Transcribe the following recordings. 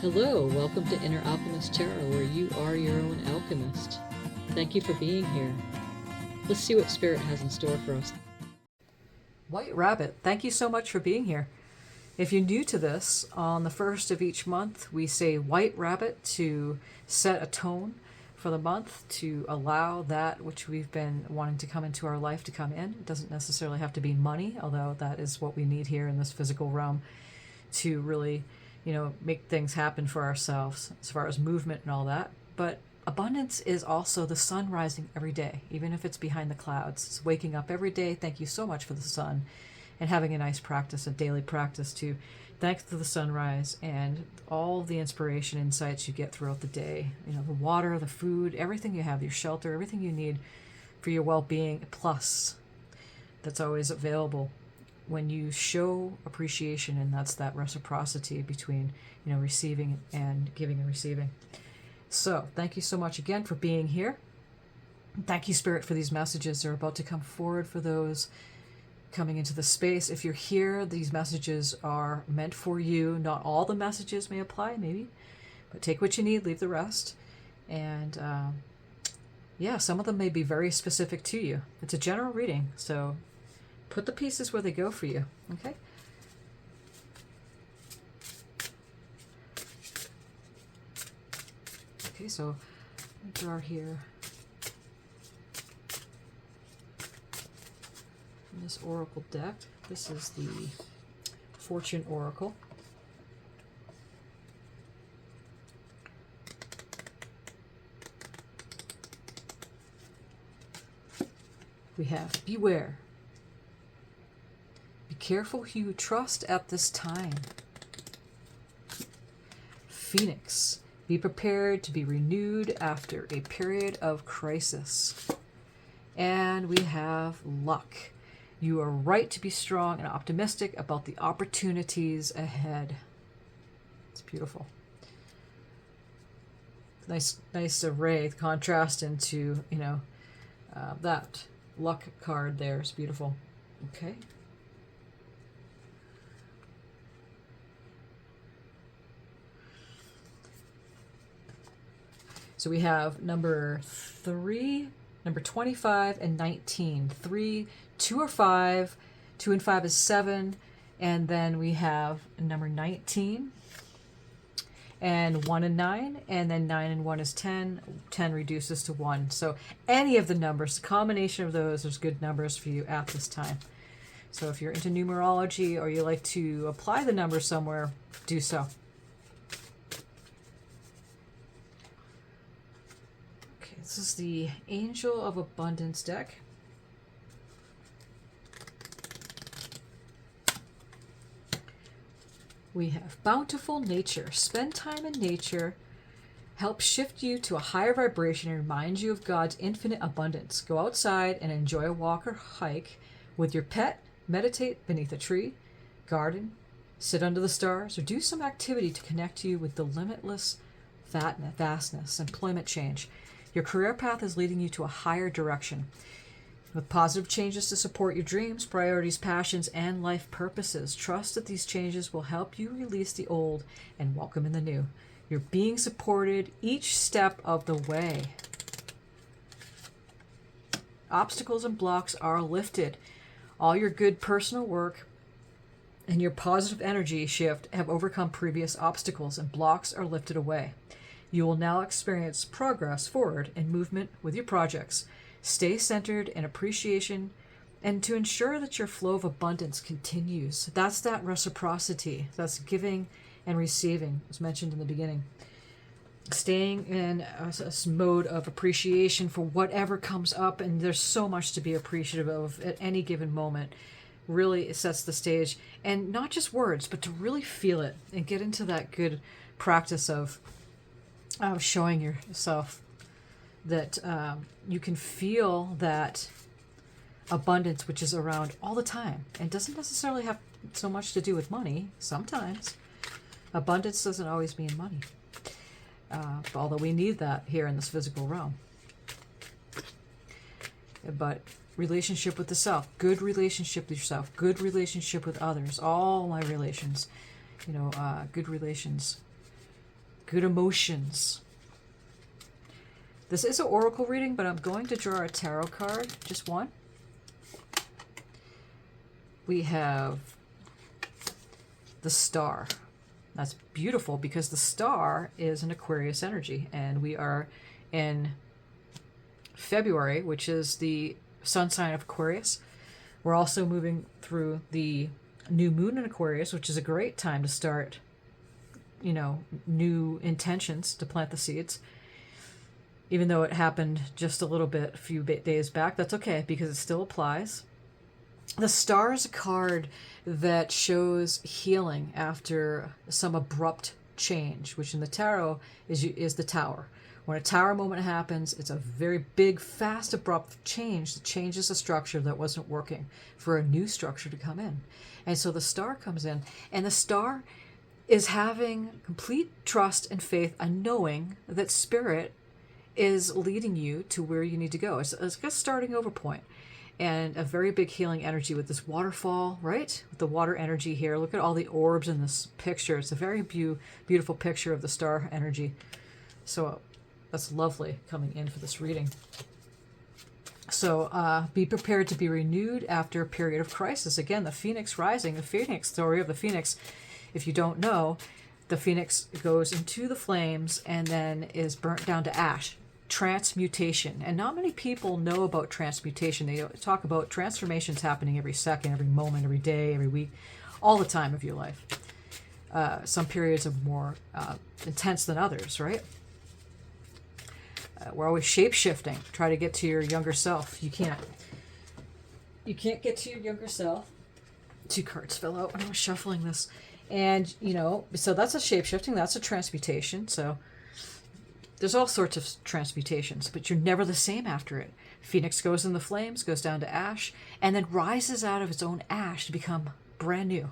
Hello, welcome to Inner Alchemist Tarot, where you are your own alchemist. Thank you for being here. Let's see what Spirit has in store for us. White Rabbit, thank you so much for being here. If you're new to this, on the first of each month, we say White Rabbit to set a tone for the month, to allow that which we've been wanting to come into our life to come in. It doesn't necessarily have to be money, although that is what we need here in this physical realm to really, make things happen for ourselves as far as movement and all that. But abundance is also the sun rising every day, even if it's behind the clouds. It's waking up every day. Thank you so much for the sun, and having a nice practice, a daily practice to thanks to the sunrise and all the inspiration, insights you get throughout the day. The water, the food, everything you have, your shelter, everything you need for your well-being, plus that's always available when you show appreciation, and that's that reciprocity between receiving and giving and receiving. So thank you so much again for being here. Thank you, Spirit, for these messages. They're about to come forward for those coming into the space. If you're here, these messages are meant for you. Not all the messages may apply, maybe, but take what you need, leave the rest. And some of them may be very specific to you. It's a general reading, so put the pieces where they go for you, okay? Okay, so let me draw here from this oracle deck. This is the Fortune Oracle. We have beware. Be careful who you trust at this time. Phoenix. Be prepared to be renewed after a period of crisis. And we have luck. You are right to be strong and optimistic about the opportunities ahead. It's beautiful. Nice array, contrast into, that luck card there is beautiful. Okay. So we have number 3, number 25, and 19. 3, 2 or 5, 2 and 5 is 7, and then we have number 19, and 1 and 9, and then 9 and 1 is 10. 10 reduces to 1. So any of the numbers, the combination of those, is good numbers for you at this time. So if you're into numerology or you like to apply the numbers somewhere, do so. This is the Angel of Abundance deck. We have Bountiful Nature. Spend time in nature. Help shift you to a higher vibration and remind you of God's infinite abundance. Go outside and enjoy a walk or hike with your pet. Meditate beneath a tree, garden, sit under the stars, or do some activity to connect you with the limitless vastness. Employment change. Your career path is leading you to a higher direction, with positive changes to support your dreams, priorities, passions, and life purposes. Trust that these changes will help you release the old and welcome in the new. You're being supported each step of the way. Obstacles and blocks are lifted. All your good personal work and your positive energy shift have overcome previous obstacles, and blocks are lifted away. You will now experience progress forward and movement with your projects. Stay centered in appreciation and to ensure that your flow of abundance continues. That's that reciprocity. That's giving and receiving, as mentioned in the beginning. Staying in a mode of appreciation for whatever comes up, and there's so much to be appreciative of at any given moment. Really, it sets the stage. And not just words, but to really feel it and get into that good practice of showing yourself that you can feel that abundance, which is around all the time, and doesn't necessarily have so much to do with money. Sometimes abundance doesn't always mean money, although we need that here in this physical realm. But relationship with the self, good relationship with yourself, good relationship with others, all my relations, good relations good emotions. This is an oracle reading, but I'm going to draw a tarot card, just one. We have the Star. That's beautiful because the Star is an Aquarius energy, and we are in February, which is the sun sign of Aquarius. We're also moving through the new moon in Aquarius, which is a great time to start, you know, new intentions to plant the seeds. Even though it happened just a little bit, a few days back, that's okay because it still applies. The Star is a card that shows healing after some abrupt change, which in the tarot is the Tower. When a Tower moment happens, it's a very big, fast, abrupt change that changes a structure that wasn't working for a new structure to come in. And so the Star comes in, and the Star is having complete trust and faith and knowing that Spirit is leading you to where you need to go. It's like a starting over point. And a very big healing energy with this waterfall, right? With the water energy here. Look at all the orbs in this picture. It's a very beautiful picture of the Star energy. So that's lovely coming in for this reading. So be prepared to be renewed after a period of crisis. Again, the Phoenix rising, the Phoenix story of the Phoenix. If you don't know, the Phoenix goes into the flames and then is burnt down to ash. Transmutation. And not many people know about transmutation. They talk about transformations happening every second, every moment, every day, every week, all the time of your life. Some periods are more intense than others, right? We're always shape-shifting. Try to get to your younger self. You can't. You can't get to your younger self. 2 cards fell out when I was shuffling this. And, you know, so that's a shape-shifting. That's a transmutation. So there's all sorts of transmutations, but you're never the same after it. Phoenix goes in the flames, goes down to ash, and then rises out of its own ash to become brand new.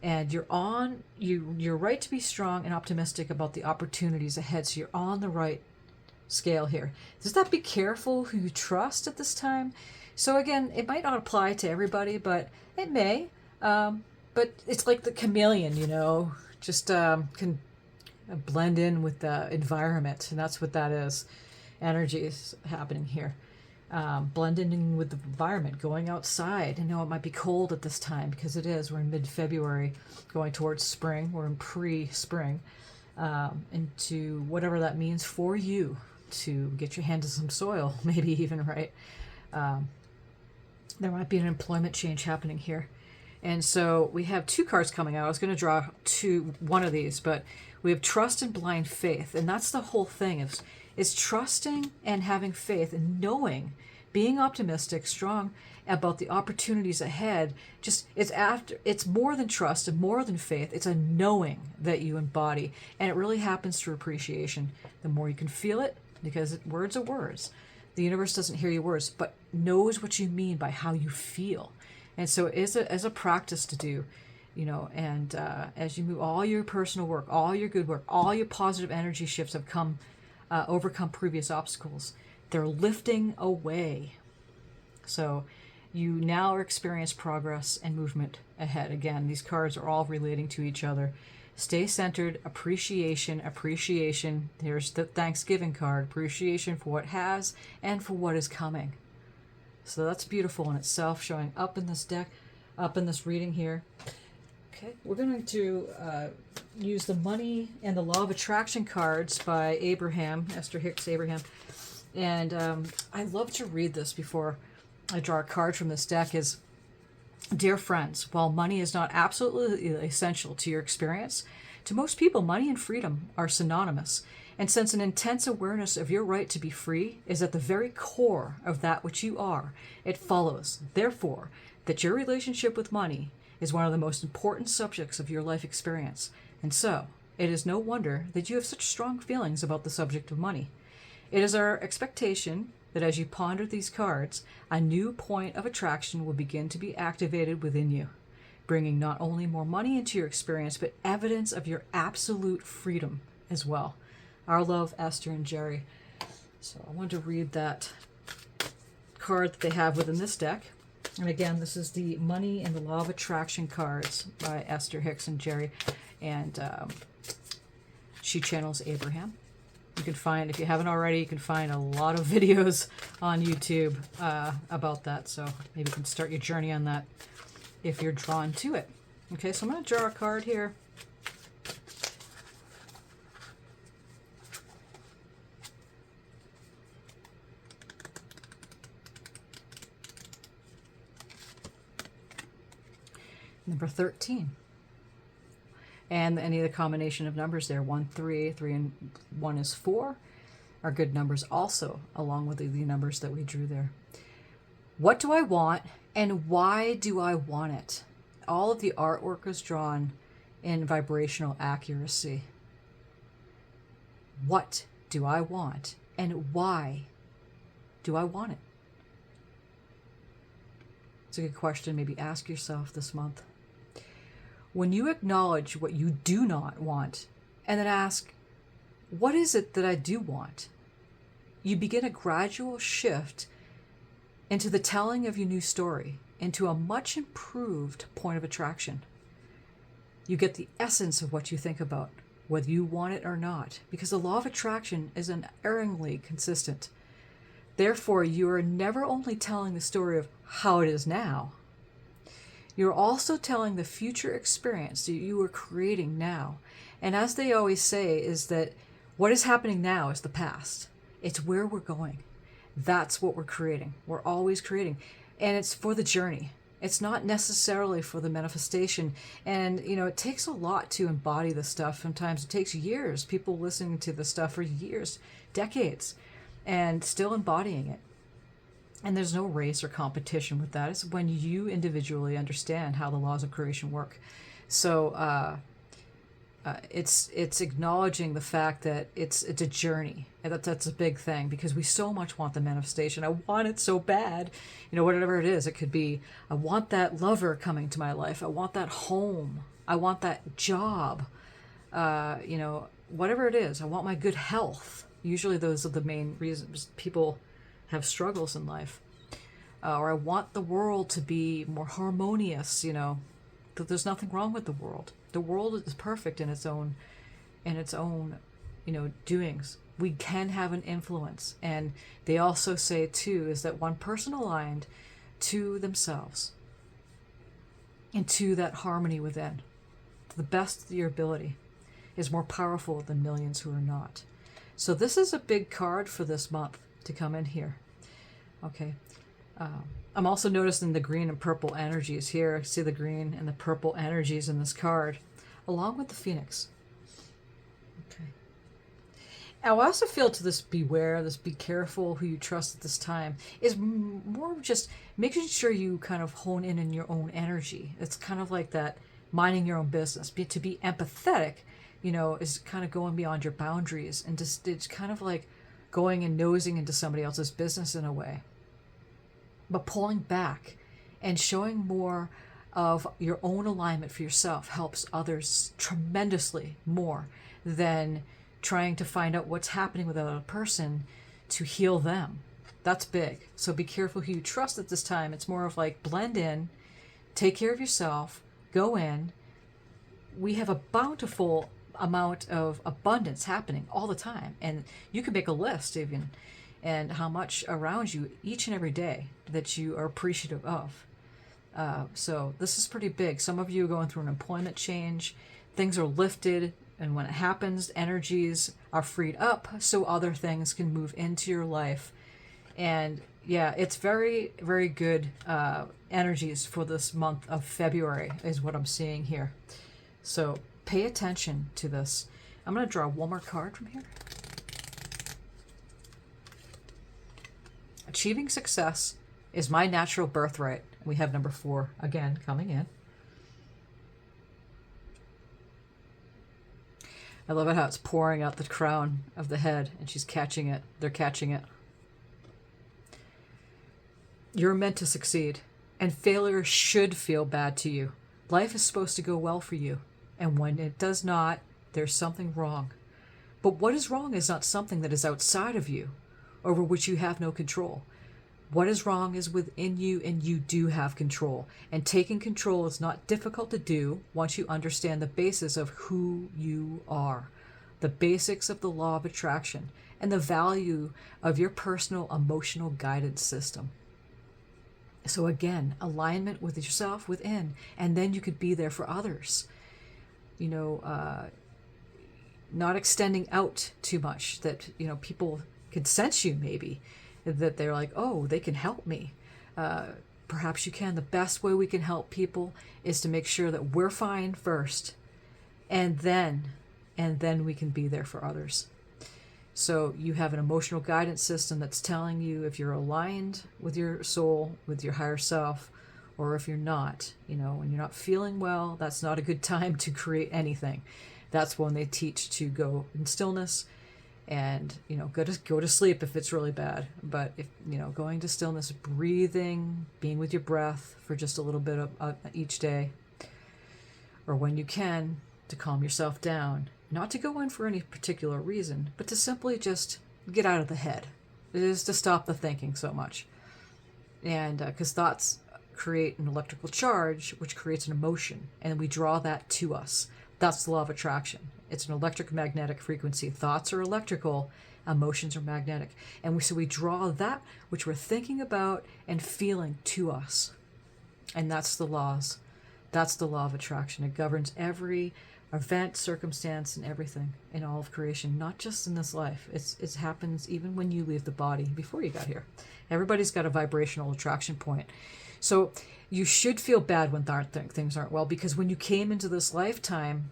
And you're right to be strong and optimistic about the opportunities ahead. So you're on the right scale here. Does that be careful who you trust at this time? So again, it might not apply to everybody, but it may. But it's like the chameleon, you know, just can blend in with the environment, and that's what that is. Energy is happening here. Blending in with the environment, going outside. I know it might be cold at this time because it is. We're in mid-February, going towards spring. We're in pre-spring, into whatever that means for you to get your hand to some soil, maybe even, right? There might be an employment change happening here. And so we have 2 cards coming out. I was going to draw one of these, but we have trust and blind faith. And that's the whole thing is trusting and having faith and knowing, being optimistic, strong about the opportunities ahead. Just it's more than trust and more than faith. It's a knowing that you embody. And it really happens through appreciation. The more you can feel it, because words are words. The universe doesn't hear your words, but knows what you mean by how you feel. And so it is as a practice to do, you know, and as you move all your personal work, all your good work, all your positive energy shifts have overcome previous obstacles. They're lifting away. So you now experience progress and movement ahead. Again, these cards are all relating to each other. Stay centered, appreciation. Here's the Thanksgiving card, appreciation for what has and for what is coming. So that's beautiful in itself, showing up in this deck, up in this reading here. Okay, we're going to use the Money and the Law of Attraction cards by Esther Hicks Abraham. And I love to read this before I draw a card from this deck. Is, dear friends, while money is not absolutely essential to your experience, to most people, money and freedom are synonymous. And since an intense awareness of your right to be free is at the very core of that which you are, it follows, therefore, that your relationship with money is one of the most important subjects of your life experience. And so, it is no wonder that you have such strong feelings about the subject of money. It is our expectation that as you ponder these cards, a new point of attraction will begin to be activated within you, bringing not only more money into your experience, but evidence of your absolute freedom as well. Our love, Esther and Jerry. So I wanted to read that card that they have within this deck. And again, this is the Money and the Law of Attraction cards by Esther Hicks and Jerry. And She channels Abraham. You can find, if you haven't already, you can find a lot of videos on YouTube about that. So maybe you can start your journey on that if you're drawn to it. Okay, so I'm going to draw a card here. Number 13. And any of the combination of numbers there, 1, 3, 3 and 1 is 4, are good numbers also, along with the numbers that we drew there. What do I want, and why do I want it? All of the artwork is drawn in vibrational accuracy. What do I want, and why do I want it? It's a good question. Maybe ask yourself this month. When you acknowledge what you do not want, and then ask, what is it that I do want? You begin a gradual shift into the telling of your new story, into a much improved point of attraction. You get the essence of what you think about, whether you want it or not, because the law of attraction is unerringly consistent. Therefore, you are never only telling the story of how it is now, you're also telling the future experience that you are creating now. And as they always say, is that what is happening now is the past. It's where we're going. That's what we're creating. We're always creating. And it's for the journey. It's not necessarily for the manifestation. And, you know, it takes a lot to embody this stuff. Sometimes it takes years. People listening to this stuff for years, decades, and still embodying it. And there's no race or competition with that. It's when you individually understand how the laws of creation work. So it's acknowledging the fact that it's a journey. And that's a big thing, because we so much want the manifestation. I want it so bad. You know, whatever it is, it could be, I want that lover coming to my life. I want that home. I want that job. You know, whatever it is. I want my good health. Usually those are the main reasons people have struggles in life. Or I want the world to be more harmonious, you know, that there's nothing wrong with the world. The world is perfect in its own, you know, doings. We can have an influence. And they also say too, is that one person aligned to themselves and to that harmony within, to the best of your ability, is more powerful than millions who are not. So this is a big card for this month to come in here. Okay. I'm also noticing the green and purple energies here. I see the green and the purple energies in this card, along with the Phoenix. Okay. I also feel to this beware, this be careful who you trust at this time, is more just making sure you kind of hone in your own energy. It's kind of like that minding your own business. To be empathetic, you know, is kind of going beyond your boundaries, and just it's kind of like going and nosing into somebody else's business in a way. But pulling back and showing more of your own alignment for yourself helps others tremendously more than trying to find out what's happening with another person to heal them. That's big. So be careful who you trust at this time. It's more of like blend in, take care of yourself, go in. We have a bountiful amount of abundance happening all the time. And you can make a list even, and how much around you each and every day that you are appreciative of. So this is pretty big. Some of you are going through an employment change. Things are lifted, and when it happens, energies are freed up so other things can move into your life. And yeah, it's very, very good energies for this month of February is what I'm seeing here. So pay attention to this. I'm going to draw one more card from here. Achieving success is my natural birthright. We have number 4 again coming in. I love it how it's pouring out the crown of the head and she's catching it. They're catching it. You're meant to succeed, and failure should feel bad to you. Life is supposed to go well for you, and when it does not, there's something wrong. But what is wrong is not something that is outside of you, over which you have no control. What is wrong is within you, and you do have control. And taking control is not difficult to do once you understand the basis of who you are. the basics of the law of attraction, and the value of your personal emotional guidance system. So again, alignment with yourself within, and then you could be there for others. Not extending out too much, that people could sense you, maybe that they're like, oh, they can help me. Perhaps you can. The best way we can help people is to make sure that we're fine first, and then we can be there for others. So you have an emotional guidance system that's telling you if you're aligned with your soul, with your higher self, or if you're not. When you're not feeling well, that's not a good time to create anything. That's when they teach to go in stillness and go to sleep if it's really bad. But if going to stillness, breathing, being with your breath for just a little bit of each day, or when you can, to calm yourself down. Not to go in for any particular reason, but to simply just get out of the head. It is to stop the thinking so much. And because thoughts create an electrical charge, which creates an emotion, and we draw that to us. That's the law of attraction. It's an electromagnetic frequency. Thoughts are electrical, emotions are magnetic. And so we draw that which we're thinking about and feeling to us. And that's the laws. That's the law of attraction. It governs every event, circumstance, and everything in all of creation, not just in this life. It happens even when you leave the body, before you got here. Everybody's got a vibrational attraction point. So you should feel bad when things aren't well, because when you came into this lifetime,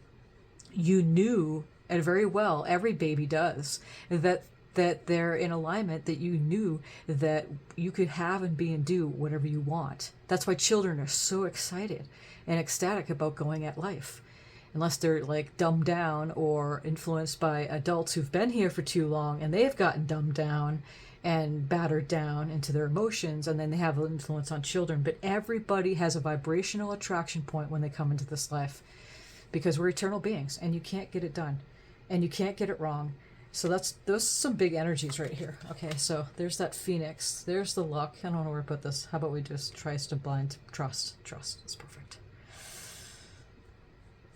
you knew, and very well, every baby does, that they're in alignment, that you knew that you could have and be and do whatever you want. That's why children are so excited and ecstatic about going at life. Unless they're like dumbed down or influenced by adults who've been here for too long and they've gotten dumbed down and battered down into their emotions, and then they have an influence on children. But everybody has a vibrational attraction point when they come into this life, because we're eternal beings and you can't get it done and you can't get it wrong. So those are some big energies right here. Okay, so there's that phoenix. There's the luck. I don't know where to put this. How about we just try to blind trust? Trust. That's perfect.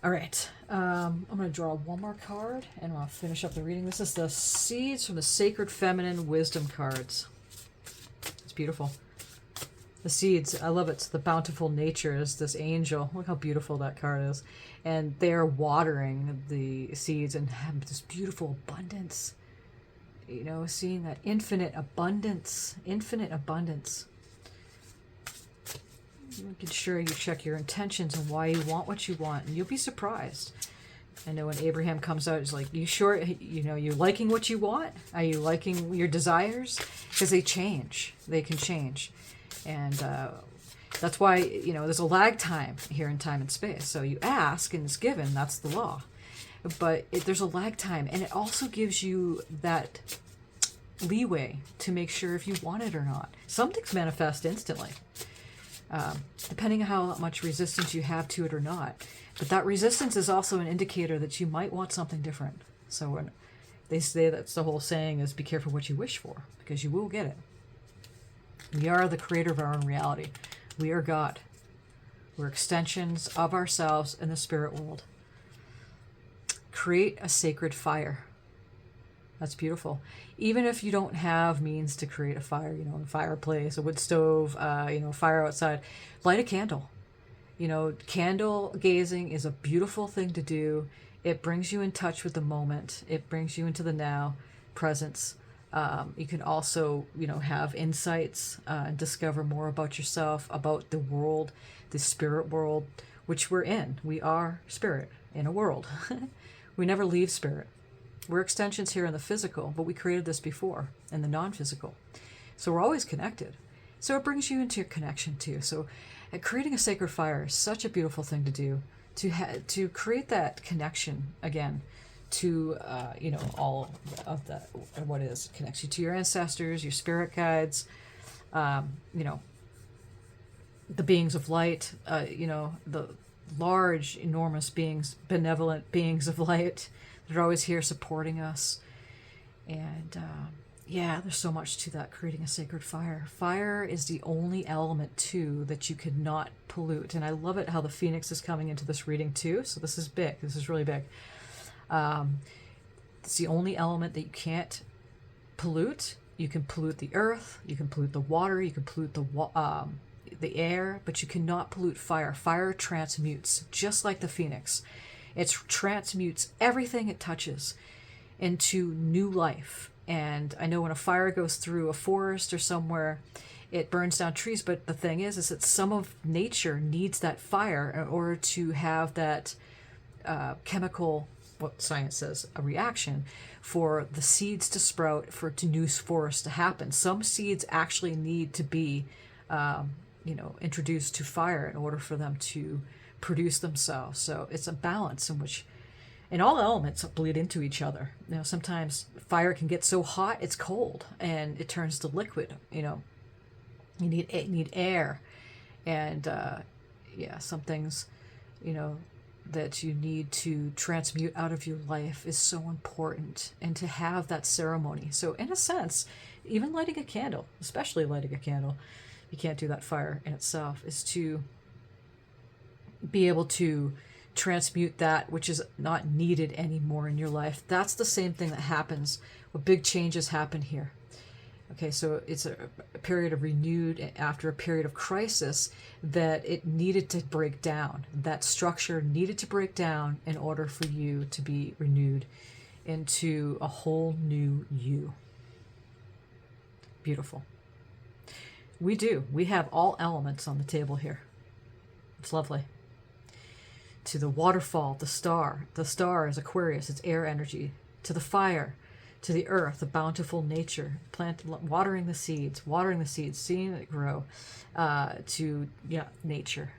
All right, I'm going to draw one more card and I'll finish up the reading. This is the Seeds from the Sacred Feminine Wisdom cards. It's beautiful. The seeds, I love it. It's the bountiful nature is this angel. Look how beautiful that card is. And they're watering the seeds and have this beautiful abundance. Seeing that infinite abundance. Making sure you check your intentions and why you want what you want, and you'll be surprised. I know when Abraham comes out, it's like, you sure, you're liking what you want? Are you liking your desires? Because they change. They can change. And that's why, there's a lag time here in time and space. So you ask and it's given. That's the law. But there's a lag time. And it also gives you that leeway to make sure if you want it or not. Some things manifest instantly. Depending on how much resistance you have to it or not. But that resistance is also an indicator that you might want something different. So when they say, that's the whole saying, is be careful what you wish for, because you will get it. We are the creator of our own reality. We are God. We're extensions of ourselves in the spirit world. Create a sacred fire. That's beautiful. Even if you don't have means to create a fire, a fireplace, a wood stove, fire outside, light a candle. Candle gazing is a beautiful thing to do. It brings you in touch with the moment. It brings you into the now, presence. You can also, have insights and discover more about yourself, about the world, the spirit world, which we're in. We are spirit in a world. We never leave spirit. We're extensions here in the physical, but we created this before in the non-physical. So we're always connected. So it brings you into your connection too. So creating a sacred fire is such a beautiful thing to do, to create that connection again to, all of that, what is, connects you to your ancestors, your spirit guides, the beings of light, the large, enormous beings, benevolent beings of light. They're always here supporting us. And there's so much to that, creating a sacred fire. Fire is the only element, too, that you could not pollute. And I love it how the Phoenix is coming into this reading, too. So this is big. This is really big. It's the only element that you can't pollute. You can pollute the earth, you can pollute the water, you can pollute the air, but you cannot pollute fire. Fire transmutes, just like the phoenix. It transmutes everything it touches into new life. And I know when a fire goes through a forest or somewhere, it burns down trees, but the thing is that some of nature needs that fire in order to have that chemical, what science says, a reaction for the seeds to sprout, for to new forests to happen. Some seeds actually need to be, introduced to fire in order for them to produce themselves. So it's a balance in which, and all elements bleed into each other. Sometimes fire can get so hot it's cold and it turns to liquid. You need air, and some things, that you need to transmute out of your life is so important, and to have that ceremony. So in a sense, even lighting a candle, especially lighting a candle, you can't do that fire in itself, is to be able to transmute that which is not needed anymore in your life. That's the same thing that happens when big changes happen here. Okay, so it's a period of renewed after a period of crisis that it needed to break down. That structure needed to break down in order for you to be renewed into a whole new you. Beautiful. We have all elements on the table here. It's lovely. To the waterfall, the star. The star is Aquarius, it's air energy. To the fire, to the earth, the bountiful nature, watering the seeds, seeing it grow, to nature,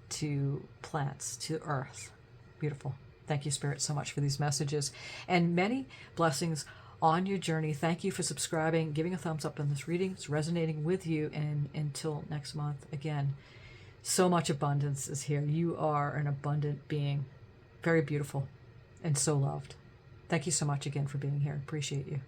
to plants, to earth. Beautiful. Thank you, Spirit, so much for these messages, and many blessings on your journey. Thank you for subscribing, giving a thumbs up on this reading. It's resonating with you, and until next month, again, so much abundance is here. You are an abundant being, very beautiful, and so loved. Thank you so much again for being here. Appreciate you.